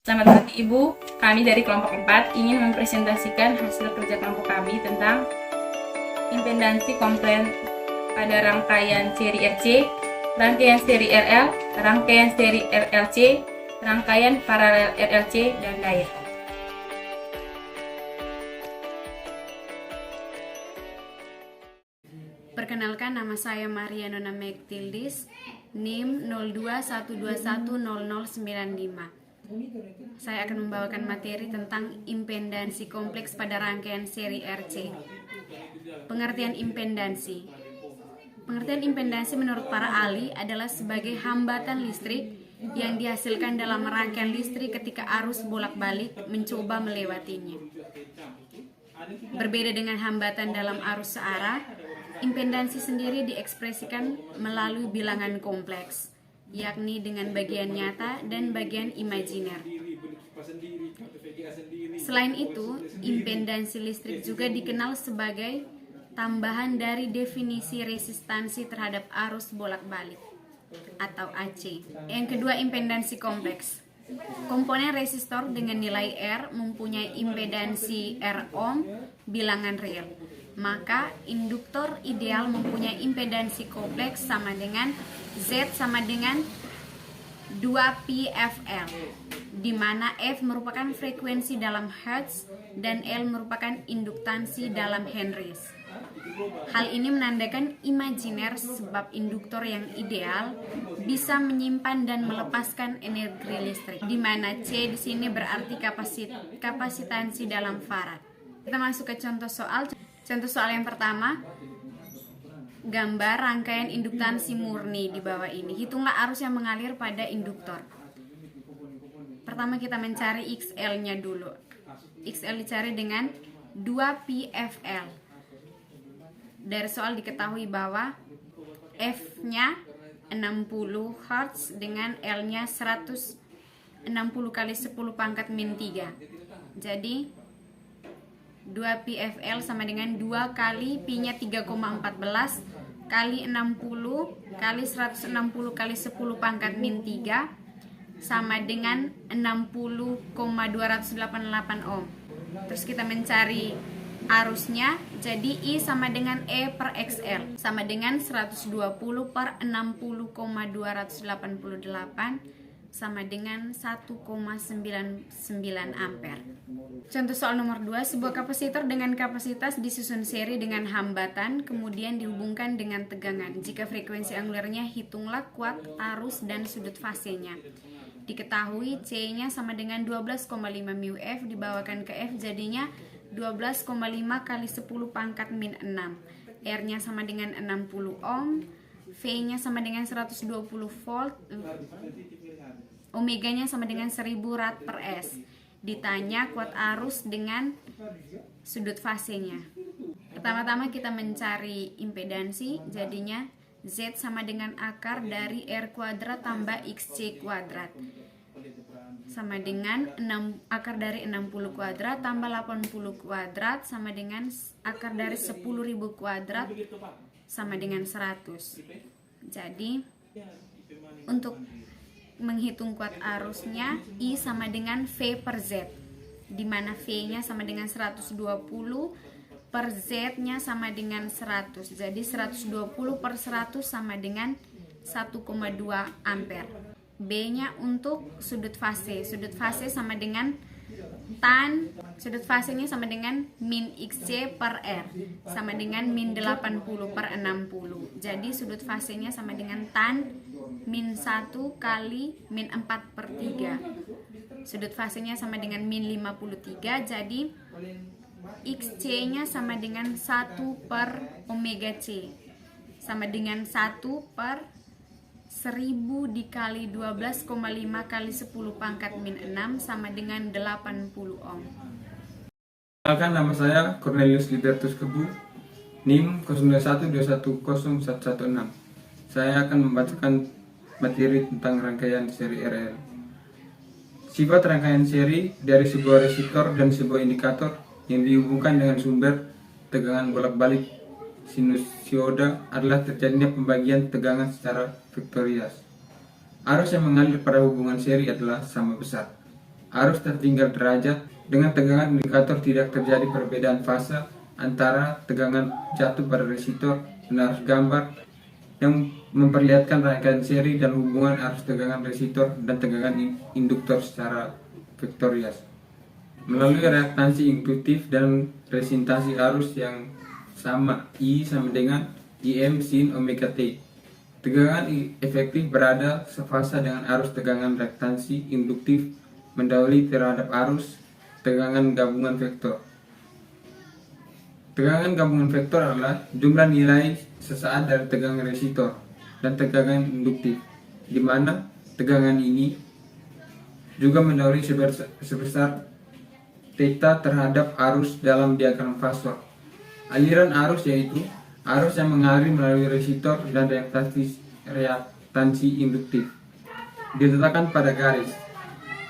Selamat pagi Ibu, kami dari kelompok 4 ingin mempresentasikan hasil kerja kelompok kami tentang impedansi kompleks pada rangkaian seri RC, rangkaian seri RL, rangkaian seri RLC, rangkaian paralel RLC, dan lain. Perkenalkan, nama saya Maria Nona Mektildis, NIM 0212100095. Saya akan membawakan materi tentang impedansi kompleks pada rangkaian seri RC. Pengertian impedansi. Pengertian impedansi menurut para ahli adalah sebagai hambatan listrik yang dihasilkan dalam rangkaian listrik ketika arus bolak-balik mencoba melewatinya. Berbeda dengan hambatan dalam arus searah, impedansi sendiri diekspresikan melalui bilangan kompleks, yakni dengan bagian nyata dan bagian imajiner. Selain itu, impedansi listrik juga dikenal sebagai tambahan dari definisi resistansi terhadap arus bolak-balik atau AC. Yang kedua, impedansi kompleks. Komponen resistor dengan nilai R mempunyai impedansi R ohm bilangan real. Maka induktor ideal mempunyai impedansi kompleks sama dengan Z sama dengan 2πfL, di mana F merupakan frekuensi dalam Hertz dan L merupakan induktansi dalam Henrys. Hal ini menandakan imajiner sebab induktor yang ideal bisa menyimpan dan melepaskan energi listrik, di mana C di sini berarti kapasitansi dalam farad. Kita masuk ke contoh soal. Contoh soal yang pertama, gambar rangkaian induktansi murni di bawah ini. Hitunglah arus yang mengalir pada induktor. Pertama kita mencari XL-nya dulu. XL dicari dengan 2πfL. Dari soal diketahui bahwa F-nya 60 Hz dengan L-nya 160 kali 10 pangkat min 3. Jadi 2πfL sama dengan 2 kali pi-nya 3,14 kali 60 kali 160 kali 10 pangkat min 3 sama dengan 60,288 ohm. Terus kita mencari arusnya, jadi I sama dengan E per XL sama dengan 120 per 60,288 sama dengan 1,99 ampere. Contoh soal nomor 2, sebuah kapasitor dengan kapasitas disusun seri dengan hambatan, kemudian dihubungkan dengan tegangan. Jika frekuensi angularnya, hitunglah kuat arus dan sudut fasenya. Diketahui C-nya sama dengan 12,5 μF, dibawakan ke F jadinya 12,5 kali 10 pangkat min 6. R-nya sama dengan 60 ohm, V-nya sama dengan 120 volt, omeganya sama dengan 1000 rad per S. Ditanya kuat arus dengan sudut fasenya. Pertama-tama kita mencari impedansi, jadinya Z sama dengan akar dari R kuadrat tambah XC kuadrat sama dengan akar dari 60 kuadrat tambah 80 kuadrat sama dengan akar dari 10.000 kuadrat sama dengan 100. Jadi untuk menghitung kuat arusnya, I sama dengan V per Z, di mana V-nya sama dengan 120 per Z-nya sama dengan 100. Jadi 120 per 100 sama dengan 1,2 ampere. B-nya untuk sudut fase. Sudut fase sama dengan tan, sudut fasenya sama dengan min XC per R sama dengan min 80 per 60. Jadi sudut fasenya sama dengan tan min 1 kali min 4 per 3. Sudut fasenya sama dengan min 53. Jadi XC-nya sama dengan 1 per omega C sama dengan 1 per 1000 dikali 12,5 kali 10 pangkat min 6 sama dengan 80 ohm. Perkenalkan, nama saya Cornelius Libertus Kebu, NIM 0212101116. Saya akan membacakan materi tentang rangkaian seri RL. Sifat rangkaian seri dari sebuah resistor dan sebuah indikator yang dihubungkan dengan sumber tegangan bolak-balik sinusoida adalah terjadinya pembagian tegangan secara vektorial. Arus yang mengalir pada hubungan seri adalah sama besar. arus tertinggal derajat. Dengan tegangan indikator tidak terjadi perbedaan fase antara tegangan jatuh pada resistor dan arus gambar yang memperlihatkan rangkaian seri dan hubungan arus tegangan resistor dan tegangan induktor secara vektorial melalui reaktansi induktif dan resistasi arus yang sama, I sama dengan Im sin omega T. Tegangan efektif berada sefasa dengan arus tegangan reaktansi induktif mendahului terhadap arus tegangan gabungan vektor. Tegangan gabungan vektor adalah jumlah nilai sesaat dari tegangan resistor dan tegangan induktif, di mana tegangan ini juga mendahului sebesar theta terhadap arus dalam diagram fasor. Aliran arus yaitu arus yang mengalir melalui resistor dan reaktansi induktif diletakkan pada garis.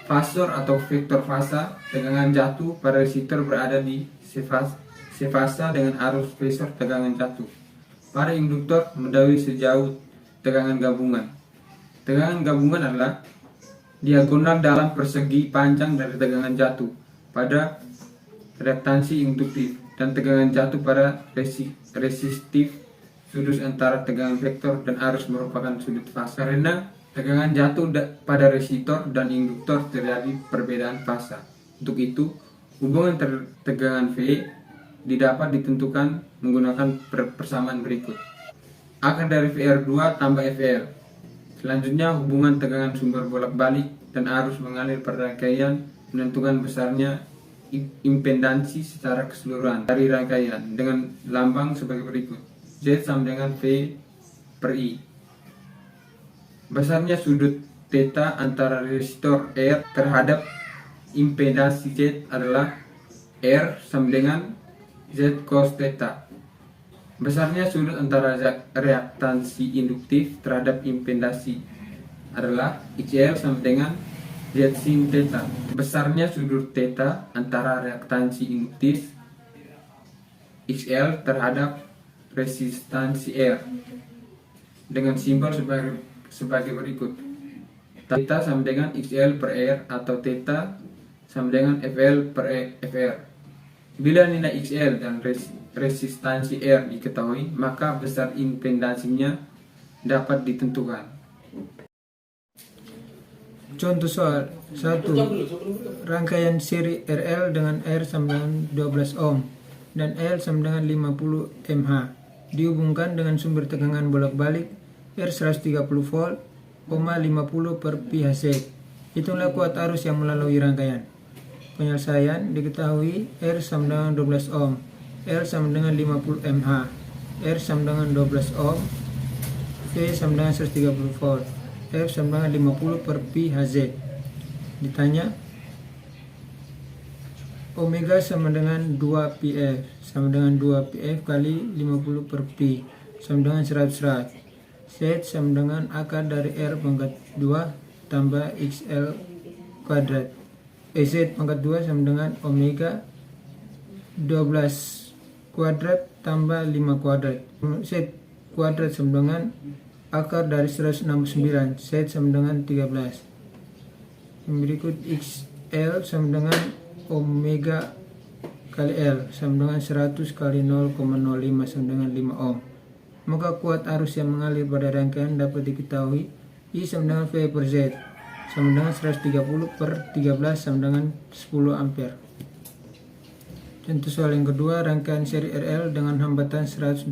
Fasor atau vektor fasa tegangan jatuh pada resistor berada di sefasa dengan arus fasor tegangan jatuh. Pada induktor mendahului sejauh tegangan gabungan. Tegangan gabungan adalah diagonal dalam persegi panjang dari tegangan jatuh pada reaktansi induktif dan tegangan jatuh pada resistif. Sudut antara tegangan vektor dan arus merupakan sudut fasa. Karena tegangan jatuh pada resistor dan induktor terjadi perbedaan fasa. Untuk itu, hubungan tegangan V didapat ditentukan menggunakan persamaan berikut. Akar dari VR2 tambah FL. Selanjutnya, hubungan tegangan sumber bolak-balik dan arus mengalir pada rangkaian menentukan besarnya impedansi secara keseluruhan dari rangkaian dengan lambang sebagai berikut. Z sama dengan V per I. Besarnya sudut theta antara resistor R terhadap impedansi Z adalah R sama dengan Z cos theta. Besarnya sudut antara reaktansi induktif terhadap impedansi adalah XL sama dengan Z sin theta. Besarnya sudut theta antara reaktansi induktif XL terhadap resistansi R dengan simbol sebagai berikut. Theta sama dengan XL per R atau theta sama dengan FL per FR. Bila nilai XL dan resistansi R diketahui, maka besar impedansinya dapat ditentukan. Contoh soal 1. Rangkaian seri RL dengan R sama dengan 12 ohm dan L sama dengan 50 mH dihubungkan dengan sumber tegangan bolak-balik R 130 volt, 50 per pi Hz. Hitunglah kuat arus yang melalui rangkaian. Penyelesaian diketahui R sama dengan 12 ohm, L sama dengan 50 mH, R sama dengan 12 ohm, V sama dengan 130 volt, F sama dengan 50 per pi Hz. Ditanya omega sama dengan 2 pf, sama dengan 2 pf kali 50 per pi, sama dengan 100 rad. Z sama dengan akar dari R pangkat 2 tambah XL kuadrat. Z pangkat 2 sama dengan omega 12 kuadrat tambah 5 kuadrat. Z kuadrat sama dengan akar dari 169, Z sama dengan 13. Yang berikut XL sama dengan omega kali L sama dengan 100 kali 0,05 sama dengan 5 ohm. Maka kuat arus yang mengalir pada rangkaian dapat diketahui I sama dengan V per Z sama dengan 130 per 13 sama dengan 10 ampere. Contoh soal yang kedua, rangkaian seri RL dengan hambatan 120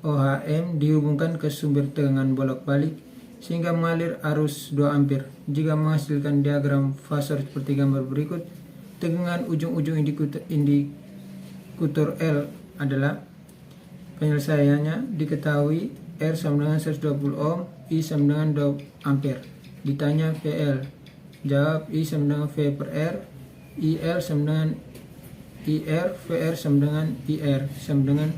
ohm dihubungkan ke sumber tegangan bolak-balik sehingga mengalir arus 2 ampere. Jika menghasilkan diagram fasor seperti gambar berikut, tegangan ujung-ujung indikator L adalah. Penyelesaiannya diketahui R sama dengan 120 ohm, I sama dengan 2 ampere. Ditanya VL, jawab I sama dengan V per R, IL sama dengan IR, VR sama dengan IR sama dengan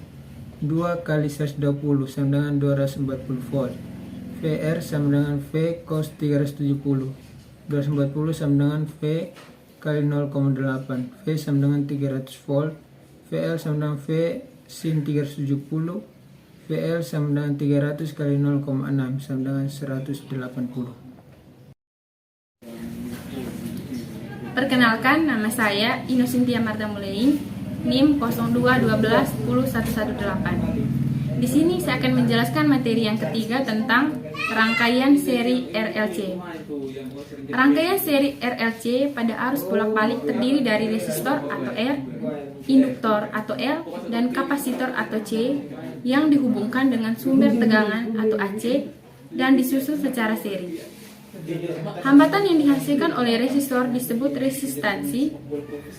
2 kali 120 sama dengan 240 volt. VR sama dengan V cos 370, 240 sama dengan V kali 0,8, V sama dengan 300 volt, VL sama dengan V sin 370, VL sama dengan 300 kali 0,6 sama dengan 180. Perkenalkan, nama saya Ino Cynthia Marta Muleing, NIM 0212101118. Di sini saya akan menjelaskan materi yang ketiga tentang rangkaian seri RLC. Rangkaian seri RLC pada arus bolak-balik terdiri dari resistor atau R, induktor atau L, dan kapasitor atau C yang dihubungkan dengan sumber tegangan atau AC dan disusun secara seri. Hambatan yang dihasilkan oleh resistor disebut resistansi.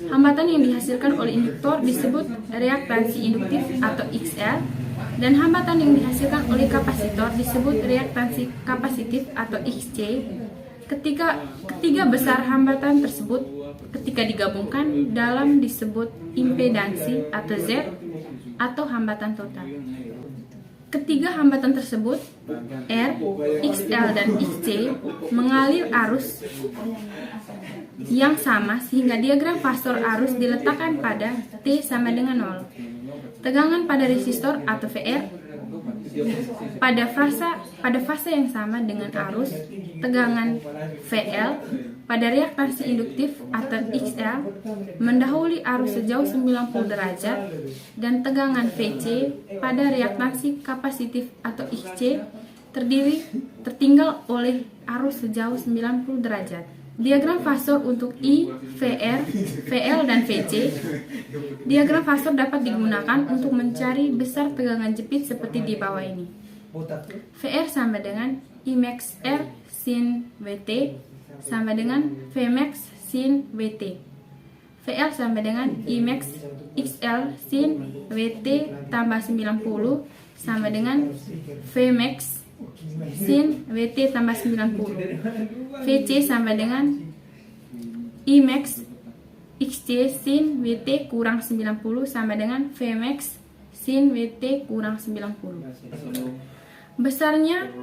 Hambatan yang dihasilkan oleh induktor disebut reaktansi induktif atau XL. Dan hambatan yang dihasilkan oleh kapasitor disebut reaktansi kapasitif atau XC. Ketiga besar hambatan tersebut ketika digabungkan dalam disebut impedansi atau Z atau hambatan total. Ketiga hambatan tersebut, R, XL, dan XC, mengalir arus yang sama sehingga diagram fasor arus diletakkan pada T sama dengan 0. Tegangan pada resistor atau VR pada fase yang sama dengan arus, tegangan VL pada reaktansi induktif atau XL mendahului arus sejauh 90 derajat dan tegangan VC pada reaktansi kapasitif atau XC tertinggal oleh arus sejauh 90 derajat. Diagram fasor untuk I, VR, VL, dan VC. Diagram fasor dapat digunakan untuk mencari besar tegangan jepit seperti di bawah ini. VR sama dengan Imax R sin VT sama dengan Vmax sin VT. VL sama dengan Imax XL sin VT tambah 90 sama dengan Vmax sin VT tambah 90. VC sama dengan Imax XC sin VT kurang 90 sama dengan Vmax sin VT kurang 90. Besarnya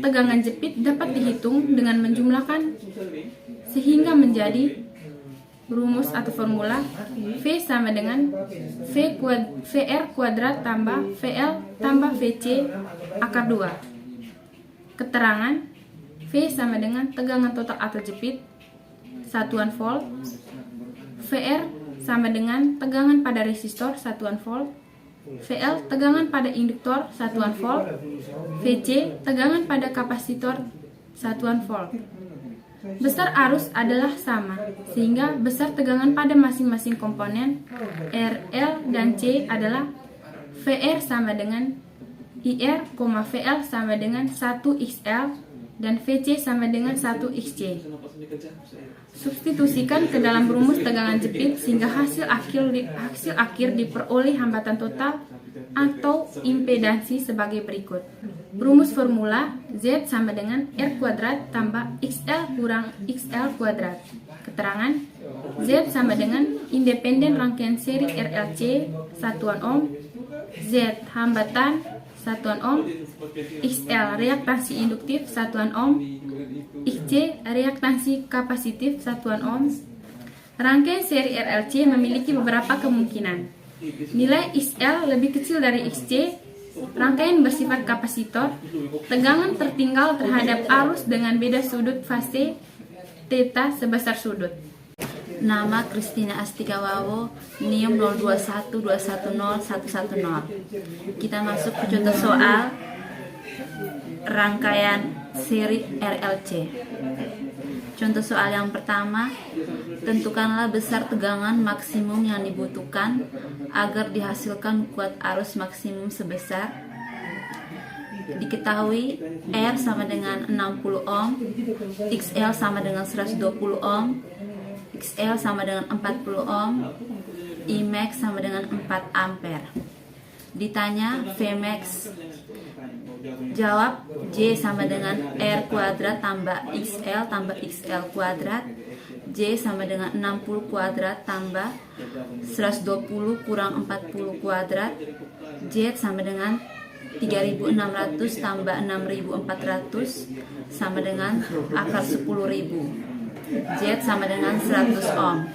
tegangan jepit dapat dihitung dengan menjumlahkan sehingga menjadi rumus atau formula V sama dengan VR kuadrat tambah VL tambah VC akar 2. Keterangan V sama dengan tegangan total atau jepit satuan volt, VR sama dengan tegangan pada resistor satuan volt, VL tegangan pada induktor satuan volt, VC tegangan pada kapasitor satuan volt. Besar arus adalah sama, sehingga besar tegangan pada masing-masing komponen RL dan C adalah VR sama dengan IR, VL sama dengan 1XL dan VC sama dengan 1XC. Substitusikan ke dalam rumus tegangan jepit sehingga hasil akhir diperoleh hambatan total atau impedansi sebagai berikut. Rumus formula Z sama dengan R kuadrat tambah XL kurang XL kuadrat. Keterangan Z sama dengan independen rangkaian seri RLC satuan ohm, Z hambatan satuan ohm, XL reaktansi induktif satuan ohm, XC reaktansi kapasitif satuan ohm. Rangkaian seri RLC memiliki beberapa kemungkinan. Nilai XL lebih kecil dari XC, rangkaian bersifat kapasitor, tegangan tertinggal terhadap arus dengan beda sudut fase theta sebesar sudut. Nama Christina Astika Wawo, NIM 0212101110. Kita masuk ke contoh soal rangkaian seri RLC. Contoh soal yang pertama, tentukanlah besar tegangan maksimum yang dibutuhkan agar dihasilkan kuat arus maksimum sebesar. Diketahui R sama dengan 60 ohm, XL sama dengan 120 ohm, XL sama dengan 40 ohm, Imax sama dengan 4 ampere. Ditanya Vmax, jawab J sama dengan R kuadrat tambah XL tambah XL kuadrat. J sama dengan 60 kuadrat tambah 120 kurang 40 kuadrat. Z sama dengan 3600 tambah 6400 sama dengan akar 10.000. Z sama dengan 100 ohm.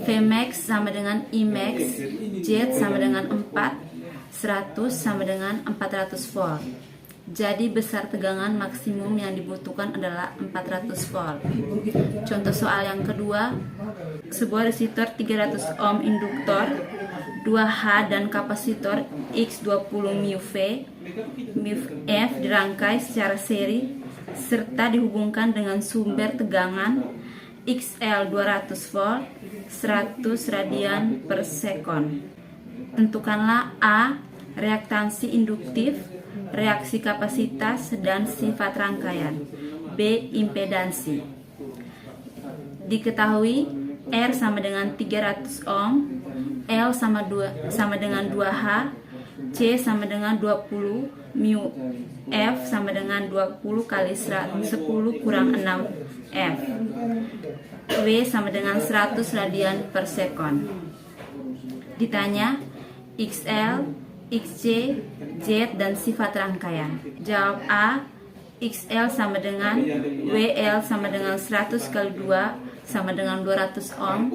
Vmax sama dengan Imax. Z sama dengan 4. 100 sama dengan 400 volt. Jadi besar tegangan maksimum yang dibutuhkan adalah 400 volt. Contoh soal yang kedua, sebuah resistor 300 ohm induktor 2H dan kapasitor X20 μF dirangkai secara seri serta dihubungkan dengan sumber tegangan XL 200 volt 100 radian per sekon. Tentukanlah A. Reaktansi induktif, reaksi kapasitas, dan sifat rangkaian. B. Impedansi. Diketahui R sama dengan 300 ohm, L sama dengan 2H, C sama dengan 20, mu F sama dengan 20 kali 10 kurang 6 F, W sama dengan 100 radian per sekon. Ditanya XL, XC, Z, dan sifat rangkaian. Jawab A. XL sama dengan WL sama dengan 100 kali 2 sama dengan 200 ohm.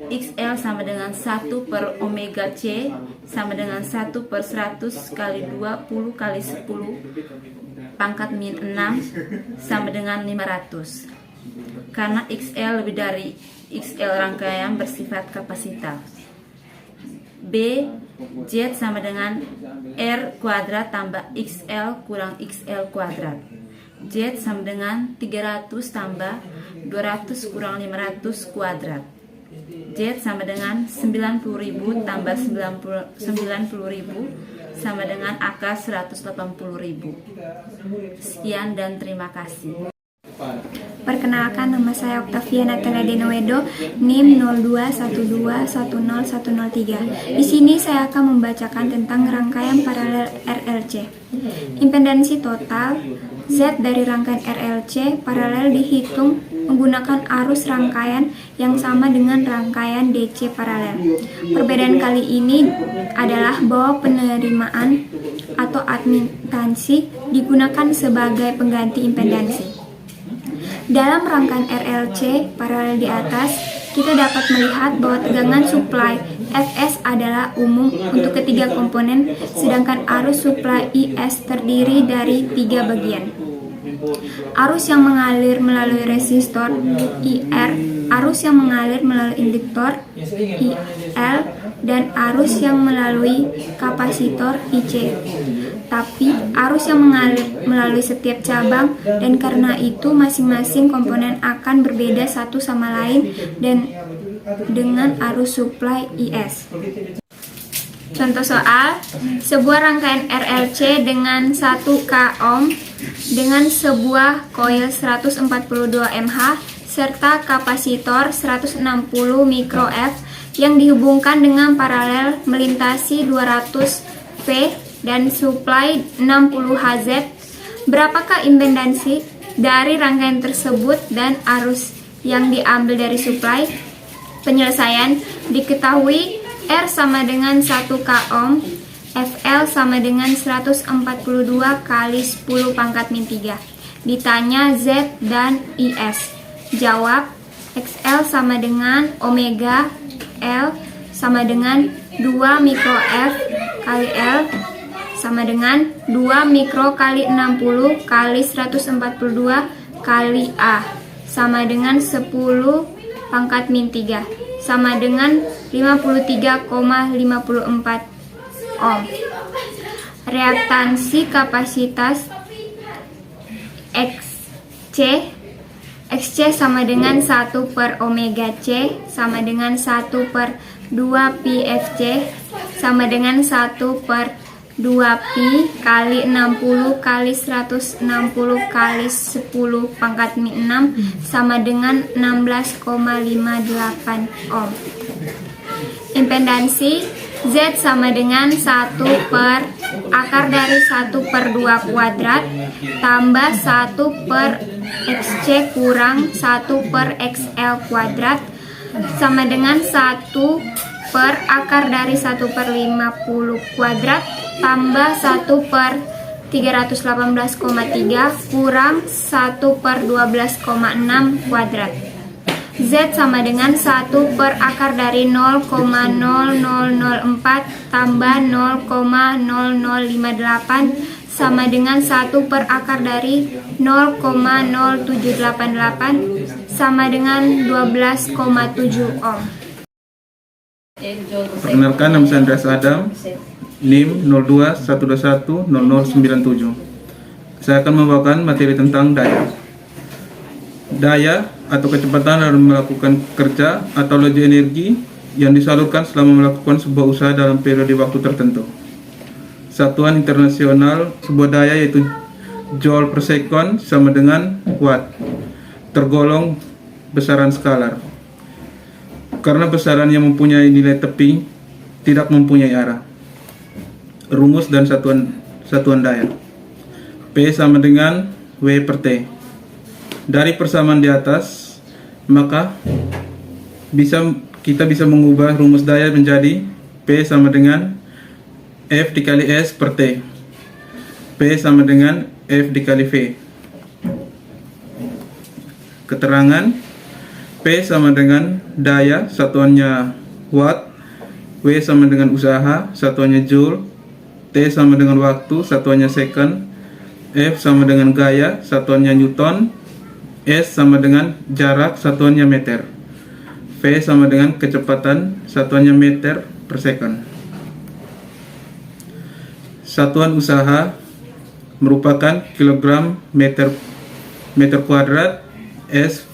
XL sama dengan 1 per omega C sama dengan 1 per 100 kali 20 kali 10 pangkat min 6 sama dengan 500. Karena XL lebih dari XL rangkaian bersifat kapasitas. B. Z sama dengan R kuadrat tambah XL kurang XL kuadrat. Z sama dengan 300 tambah 200 kurang 500 kuadrat. Z sama dengan 90.000 tambah 90.000 sama dengan angka 180.000. Sekian dan terima kasih. Perkenalkan, nama saya Octavia Natalia Denowedo, NIM 021210103. Di sini saya akan membacakan tentang rangkaian paralel RLC. Impedansi total Z dari rangkaian RLC paralel dihitung menggunakan arus rangkaian yang sama dengan rangkaian DC paralel. Perbedaan kali ini adalah bahwa penerimaan atau admitansi digunakan sebagai pengganti impedansi. Dalam rangkaian RLC paralel di atas, kita dapat melihat bahwa tegangan supply Fs adalah umum untuk ketiga komponen, sedangkan arus supply IS terdiri dari 3 bagian. Arus yang mengalir melalui resistor IR, arus yang mengalir melalui induktor IL, dan arus yang melalui kapasitor IC. Tapi arus yang mengalir melalui setiap cabang, dan karena itu masing-masing komponen akan berbeda satu sama lain dan dengan arus supply IS. Contoh soal, sebuah rangkaian RLC dengan 1K ohm dengan sebuah koil 142 mH serta kapasitor 160 mikroF yang dihubungkan dengan paralel melintasi 200 V dan supply 60 Hz. Berapakah impedansi dari rangkaian tersebut dan arus yang diambil dari supply? Penyelesaian, diketahui R sama dengan 1K ohm, FL sama dengan 142 kali 10 pangkat min 3. Ditanya Z dan IS. Jawab, XL sama dengan omega, L sama dengan 2 mikro F kali L sama dengan 2 mikro kali 60 kali 142 kali A sama dengan 10 pangkat min 3 sama dengan 53,54 ohm. Reaktansi kapasitas XC sama dengan 1 per omega C sama dengan 1 per 2 pi FC sama dengan 1 per 2 pi kali 60 kali 160 kali 10 pangkat min 6 sama dengan 16,58 ohm. Impedansi Z sama dengan 1 per akar dari 1 per 2 kuadrat tambah 1 per XC kurang 1 per XL kuadrat sama dengan 1 per akar dari 1 per 50 kuadrat tambah 1 per 318,3 kurang 1 per 12,6 kuadrat. Z sama dengan 1 per akar dari 0,0004 tambah 0,0058 sama dengan 1 per akar dari 0,0788 sama dengan 12,7 ohm. Perkenalkan, nama saya Andreas Adam, NIM 0212100097. Saya akan membawakan materi tentang daya. Daya atau kecepatan dalam melakukan kerja atau laju energi yang disalurkan selama melakukan sebuah usaha dalam periode waktu tertentu. Satuan internasional sebuah daya yaitu Joule per second sama dengan Watt, tergolong besaran skalar. Karena besaran yang mempunyai nilai tepi tidak mempunyai arah. Rumus dan satuan daya. P sama dengan W per T. Dari persamaan di atas, maka kita bisa mengubah rumus daya menjadi P sama dengan F dikali S per T. P sama dengan F dikali V. Keterangan, P sama dengan daya, satuannya Watt. W sama dengan usaha, satuannya Joule. T sama dengan waktu, satuannya second. F sama dengan gaya, satuannya Newton. S sama dengan jarak, satuannya meter. V sama dengan kecepatan, satuannya meter per second. Satuan usaha merupakan kilogram meter kuadrat S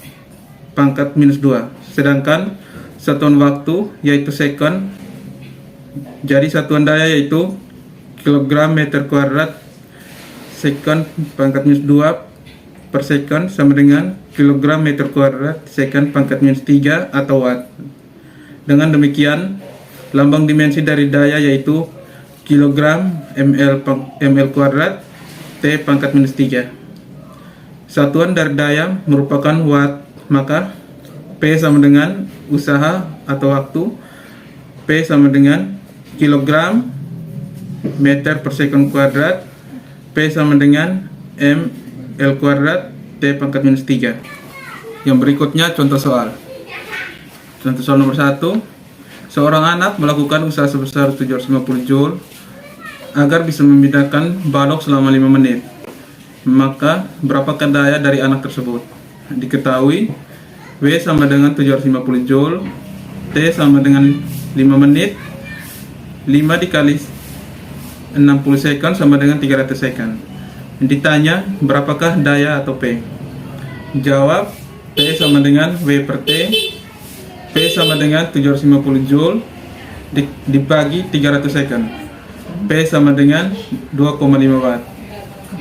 pangkat minus 2. Sedangkan satuan waktu yaitu second. Jadi satuan daya yaitu kilogram meter kuadrat second pangkat minus 2 per second sama dengan kilogram meter kuadrat second pangkat minus 3 atau watt. Dengan demikian, lambang dimensi dari daya yaitu kilogram ml kuadrat T pangkat minus 3. Satuan dari daya merupakan watt, maka P sama dengan usaha atau waktu. P sama dengan kilogram meter per second kuadrat. P sama dengan L kuadrat T pangkat minus 3. Yang berikutnya contoh soal. Contoh soal nomor 1. Seorang anak melakukan usaha sebesar 750 Joule agar bisa memindahkan balok selama 5 menit. Maka berapakah daya dari anak tersebut? Diketahui W sama dengan 750 Joule, T sama dengan 5 menit, 5 dikali 60 second sama dengan 300 second. Ditanya berapakah daya atau P? Jawab, P sama dengan W per T. P sama dengan 750 Joule dibagi 300 second. P sama dengan 2,5 watt.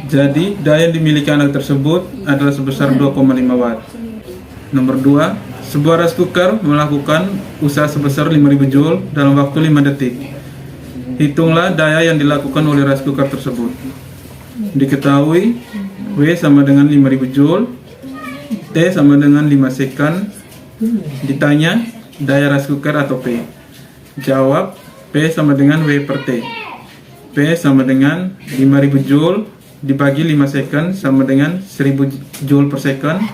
Jadi daya yang dimiliki anak tersebut adalah sebesar 2,5 watt. Nomor 2, sebuah rice cooker melakukan usaha sebesar 5000 Joule dalam waktu 5 detik. Hitunglah daya yang dilakukan oleh rice cooker tersebut. Diketahui W sama dengan 5000 Joule, T sama dengan 5 second. Ditanya daya rice cooker atau P. Jawab, P sama dengan W per T. P sama dengan 5000 Joule dibagi 5 second sama dengan 1000 Joule per second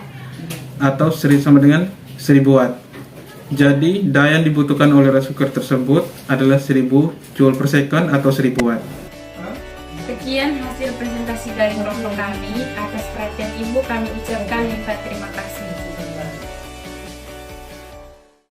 atau sama dengan 1000 watt. Jadi daya yang dibutuhkan oleh rice cooker tersebut adalah 1000 Joule per second atau 1000 watt. Sekian hasil presentasi dari kelompok kami. Atas perhatian Ibu kami ucapkan terima kasih.